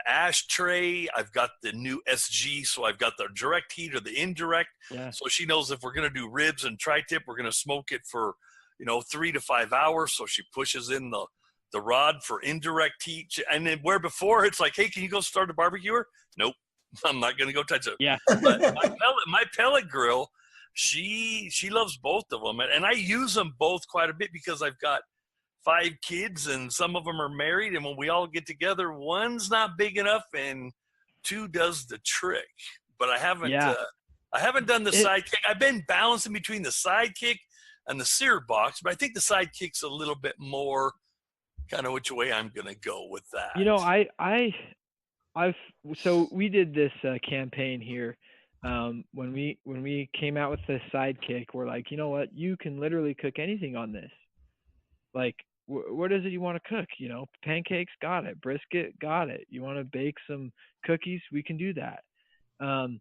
ashtray. I've got the new SG, so I've got the direct heat or the indirect. Yeah. So she knows if we're going to do ribs and tri-tip, we're going to smoke it for 3 to 5 hours. So she pushes in the rod for indirect heat. And then where before it's like, hey, can you go start a barbecuer? Nope, I'm not going to go touch it. Yeah. But my pellet grill, she loves both of them. And I use them both quite a bit because I've got 5 kids and some of them are married. And when we all get together, one's not big enough and 2 does the trick. But I haven't done the Sidekick. I've been balancing between the Sidekick and the sear box, but I think the Sidekick's a little bit more kind of which way I'm going to go with that. So we did this campaign here. When we came out with the Sidekick, we're like, you know what? You can literally cook anything on this. Like, what is it you want to cook? Pancakes, got it. Brisket, got it. You want to bake some cookies? We can do that. And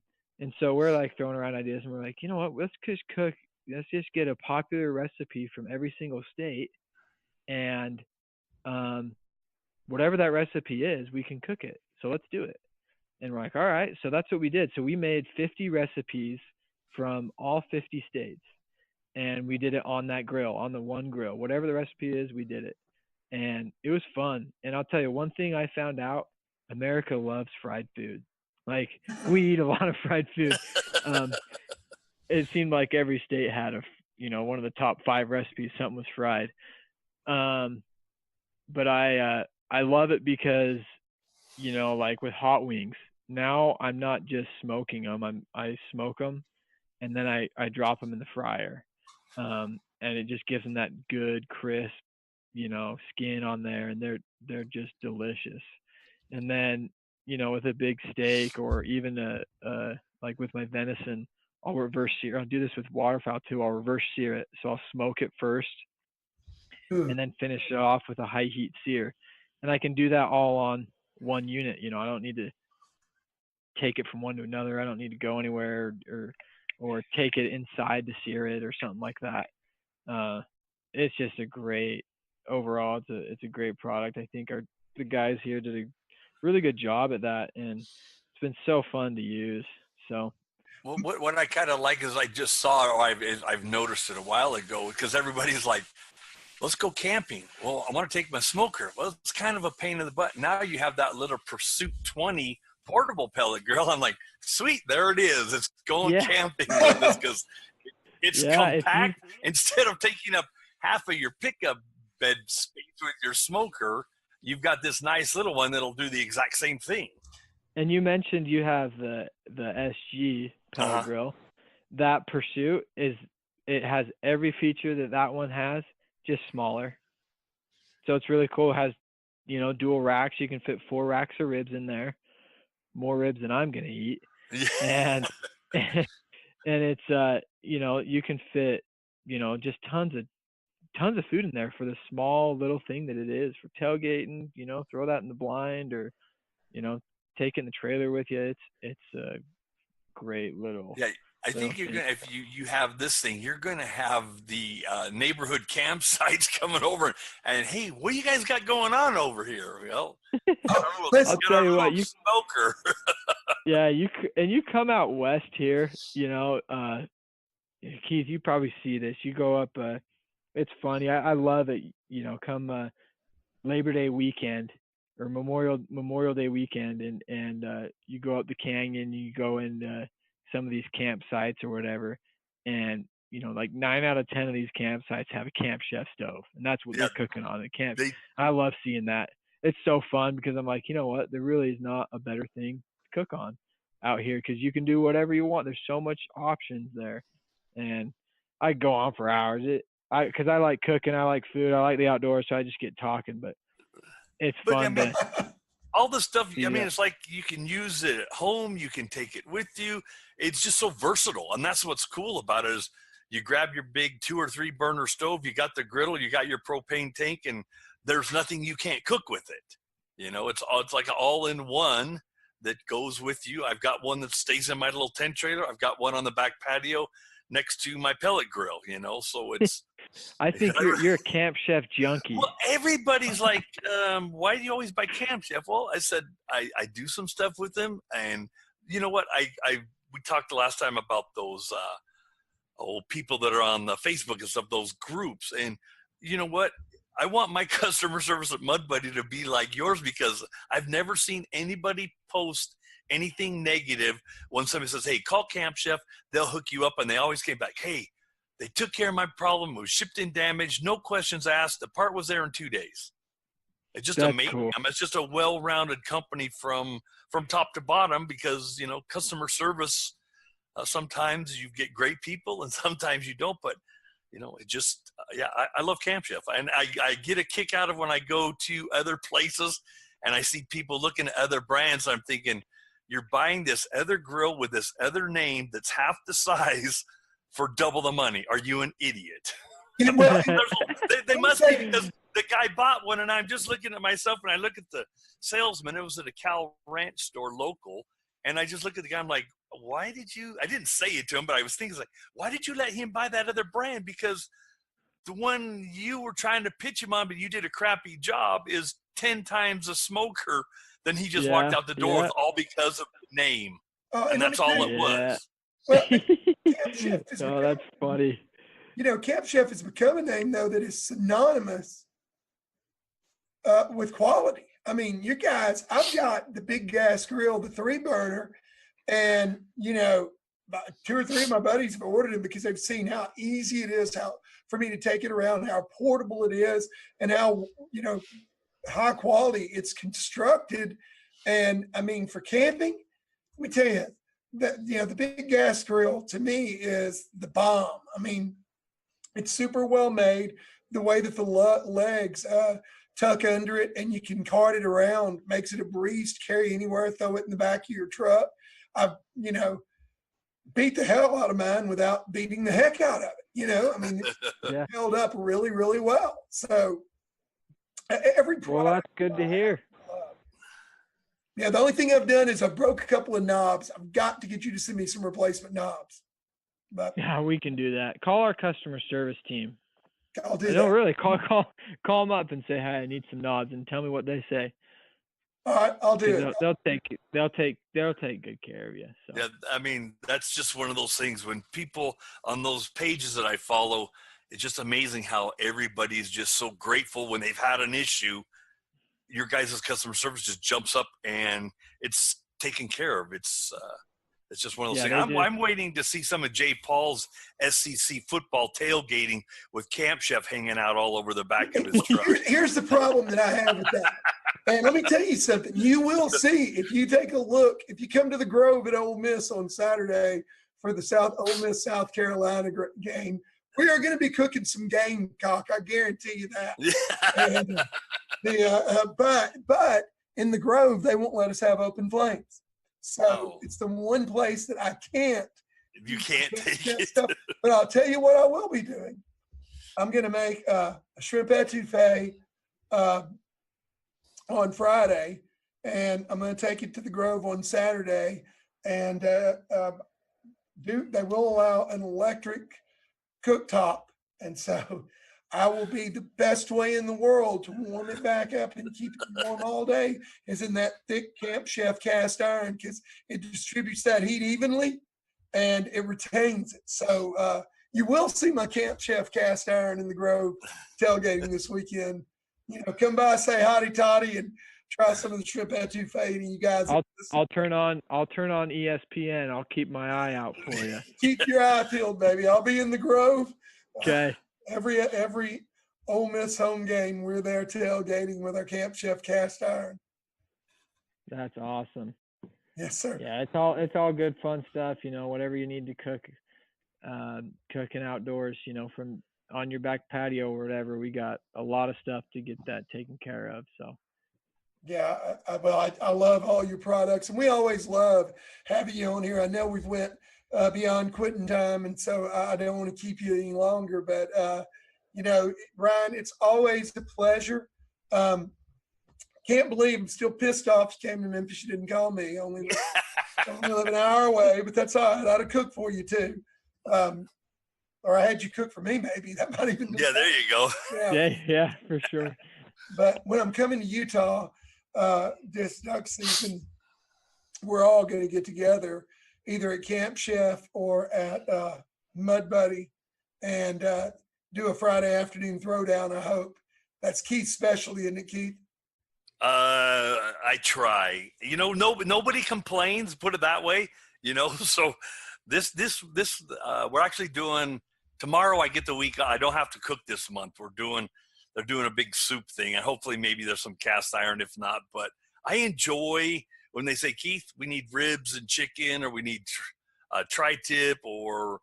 so we're like throwing around ideas, and we're like, you know what? Let's just get a popular recipe from every single state, and whatever that recipe is, we can cook it. So let's do it. And we're like, all right. So that's what we did. So we made 50 recipes from all 50 states. And we did it on that grill, on the one grill. Whatever the recipe is, we did it. And it was fun. And I'll tell you, one thing I found out, America loves fried food. Like, we eat a lot of fried food. It seemed like every state had one of the top 5 recipes, something was fried. But I love it because, like with hot wings, now I'm not just smoking them. I smoke them, and then I drop them in the fryer. And it just gives them that good crisp, skin on there, and they're just delicious. And then, with a big steak or even like with my venison, I'll reverse sear. I'll do this with waterfowl too. I'll reverse sear it. So I'll smoke it first and then finish it off with a high heat sear. And I can do that all on one unit. I don't need to take it from one to another. I don't need to go anywhere or take it inside to sear it or something like that. It's just a great overall. It's a great product. I think the guys here did a really good job at that, and it's been so fun to use. So. Well, what I kind of like is I just saw, or I've noticed it a while ago, because everybody's like, let's go camping. Well, I want to take my smoker. Well, it's kind of a pain in the butt. Now you have that little Pursuit 20 portable pellet grill. I'm like, sweet, there it is. It's going camping with this because it's compact. Instead of taking up half of your pickup bed space with your smoker, you've got this nice little one that'll do the exact same thing. And you mentioned you have the SG pellet grill. That Pursuit it has every feature that one has, just smaller. So it's really cool. It has, dual racks. You can fit 4 racks of ribs in there, more ribs than I'm going to eat. Yeah. And, and it's, you can fit, just tons of food in there for the small little thing that it is for tailgating, throw that in the blind or, take it in the trailer with you. It's a great little. Yeah. I think you're gonna, if you have this thing, you're gonna have the neighborhood campsites coming over and hey, what do you guys got going on over here? Well, I'll tell you what, smoker. Yeah, you come out west here, Keith, you probably see this. You go up, it's funny. I love it. Come Labor Day weekend or Memorial Day weekend, and you go up the canyon, you go in some of these campsites or whatever, and like 9 out of 10 of these campsites have a Campchef stove, and that's what they're cooking on the camp. I love seeing that. It's so fun because I'm like, you know what? There really is not a better thing to cook on out here because you can do whatever you want. There's so much options there, and I go on for hours. Because I like cooking, I like food, I like the outdoors, so I just get talking. But it's fun. All the stuff, I mean, it's like you can use it at home. You can take it with you. It's just so versatile. And that's what's cool about it is you grab your big 2 or 3 burner stove, you got the griddle, you got your propane tank, and there's nothing you can't cook with it. It's like an all-in-one that goes with you. I've got one that stays in my little tent trailer. I've got one on the back patio next to my pellet grill, so it's. I think you're a Campchef junkie. Well, everybody's like, why do you always buy Campchef? Well, I said, I do some stuff with them. And you know what? We talked the last time about those old people that are on the Facebook and stuff, those groups. And you know what? I want my customer service at Mud Buddy to be like yours because I've never seen anybody post anything negative when somebody says, hey, call Campchef. They'll hook you up. And they always came back, hey, they took care of my problem. It was shipped in damaged. No questions asked. The part was there in 2 days. It's just amazing. Cool. I mean, it's just a well-rounded company from top to bottom because, customer service, sometimes you get great people and sometimes you don't. But, it just, I love Campchef. And I get a kick out of when I go to other places and I see people looking at other brands. I'm thinking, you're buying this other grill with this other name that's half the size for double the money. Are you an idiot? Well, they must be because the guy bought one, and I'm just looking at myself, and I look at the salesman. It was at a Cal Ranch store local, and I just look at the guy. I'm like, why did you? I didn't say it to him, but I was thinking, like, why did you let him buy that other brand? Because the one you were trying to pitch him on, but you did a crappy job, is 10 times a smoker than he just walked out the door with, all because of the name, and that's all it was. Well, Campchef is that's funny. Campchef has become a name, though, that is synonymous with quality. I mean, you guys, I've got the big gas grill, the 3-burner, and, about 2 or 3 of my buddies have ordered it because they've seen how easy it is for me to take it around, how portable it is, and how, high quality it's constructed. And, I mean, for camping, let me tell you, the big gas grill to me is the bomb. I mean, it's super well made. The way that the legs tuck under it and you can cart it around makes it a breeze to carry anywhere. Throw it in the back of your truck. I've beat the hell out of mine without beating the heck out of it. I mean, it's held up really, really well. So every product. Well, that's good to hear. Yeah, the only thing I've done is I broke a couple of knobs. I've got to get you to send me some replacement knobs. But yeah, we can do that. Call our customer service team. I'll do that. No, really, call them up and say, "Hey, I need some knobs," and tell me what they say. All right, I'll do it. They'll take good care of you. So. Yeah, I mean, that's just one of those things when people on those pages that I follow, it's just amazing how everybody's just so grateful when they've had an issue. Your guys' customer service just jumps up and it's taken care of. It's just one of those things. I'm waiting to see some of Jay Paul's SEC football tailgating with Campchef hanging out all over the back of his truck. Here's the problem that I have with that. And let me tell you something. You will see if you take a look. If you come to the Grove at Ole Miss on Saturday for the Ole Miss South Carolina game, we are going to be cooking some gamecock. I guarantee you that. And, but in the Grove, they won't let us have open flames. So it's the one place that I can't. You can't take it. Stuff. But I'll tell you what I will be doing. I'm going to make a shrimp etouffee on Friday, and I'm going to take it to the Grove on Saturday. And they will allow an electric cooktop, and so I will be the best way in the world to warm it back up and keep it warm all day is in that thick Campchef cast iron, because it distributes that heat evenly and it retains it. So you will see my Campchef cast iron in the Grove tailgating this weekend. Come by, say hotty toddy, and try some of the shrimp etouffee. And you guys, I'll turn on ESPN. I'll keep my eye out for you. Keep your eye peeled, baby. I'll be in the Grove. Okay. Every Ole Miss home game, we're there tailgating with our Campchef cast iron. That's awesome. Yes, sir. Yeah, it's all good fun stuff. Whatever you need to cook, cooking outdoors. From on your back patio or whatever. We got a lot of stuff to get that taken care of. So. Yeah, I love all your products, and we always love having you on here. I know we've went beyond quitting time, and so I don't want to keep you any longer. But Ryan, it's always a pleasure. Can't believe I'm still pissed off you came to Memphis. You didn't call me. Only live an hour away, but that's all right. I'd have cooked for you too, or I had you cook for me. Maybe that might even. Yeah, there you go. Yeah, for sure. But when I'm coming to Utah this duck season, we're all going to get together either at Campchef or at Mud Buddy and do a Friday afternoon throwdown. I hope that's Keith's specialty, isn't it, Keith? I try. Nobody complains. Put it that way. So this we're actually doing tomorrow. I get the week. I don't have to cook this month. They're doing a big soup thing, and hopefully maybe there's some cast iron. If not, but I enjoy when they say, Keith, we need ribs and chicken, or we need tri-tip, or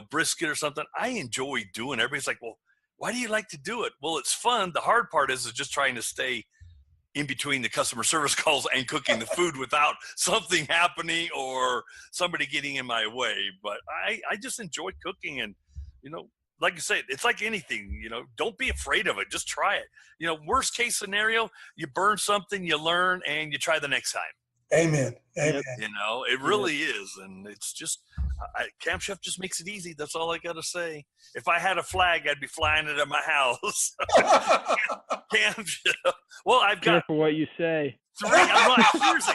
brisket or something. I enjoy doing it. Everybody's like, well, why do you like to do it? Well, it's fun. The hard part is just trying to stay in between the customer service calls and cooking the food without something happening or somebody getting in my way. But I just enjoy cooking, and like I said, it's like anything, don't be afraid of it. Just try it. Worst case scenario, you burn something, you learn, and you try the next time. Amen. Amen. It really is. And it's just, Campchef just makes it easy. That's all I got to say. If I had a flag, I'd be flying it at my house. Campchef. Well, I've got. Careful what you say. Seriously.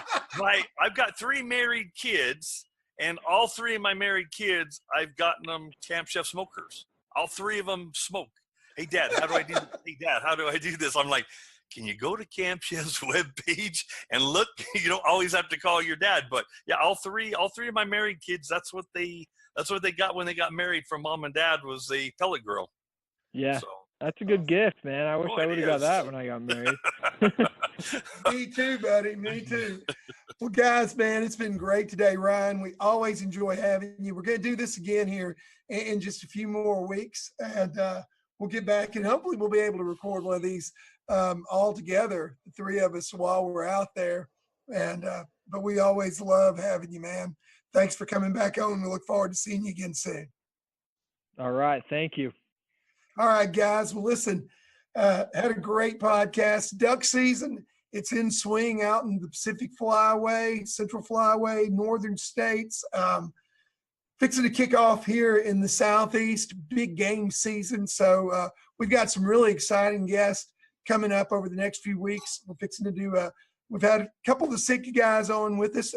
I've got 3 married kids, and all 3 of my married kids, I've gotten them Campchef smokers. All 3 of them smoke. Hey, Dad, how do I do this? Hey, Dad, how do I do this? I'm like, can you go to Campchef's webpage and look? You don't always have to call your dad. But yeah, all three of my married kids, that's what they got when they got married from mom and dad, was a pellet grill. Yeah. So, that's a good gift, man. I wish I would have got that when I got married. Me too, buddy. Me too. Well, guys, man, it's been great today, Ryan. We always enjoy having you. We're going to do this again here in just a few more weeks, and we'll get back, and hopefully we'll be able to record one of these all together, the 3 of us, while we're out there. And but we always love having you, man. Thanks for coming back on. We look forward to seeing you again soon. All right. Thank you. All right, guys. Well, listen, had a great podcast. Duck season, it's in swing out in the Pacific Flyway, Central Flyway, northern states. Fixing to kick off here in the Southeast, big game season. So we've got some really exciting guests coming up over the next few weeks. We're fixing to do we've had a couple of the Sitka guys on with us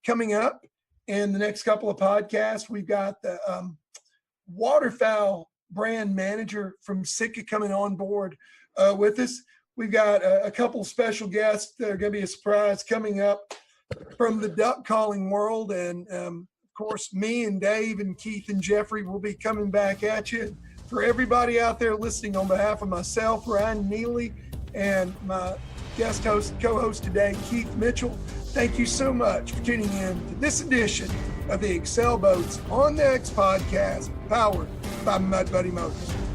coming up in the next couple of podcasts. We've got the waterfowl brand manager from Sitka coming on board with us. We've got a couple of special guests that are going to be a surprise coming up from the duck calling world. And of course, me and Dave and Keith and Jeffrey will be coming back at you. For everybody out there listening, on behalf of myself, Ryan Neeley, and my guest host, co-host today, Keith Mitchell, thank you so much for tuning in to this edition of the Excel Boats on the X podcast, powered by Mud Buddy Motors.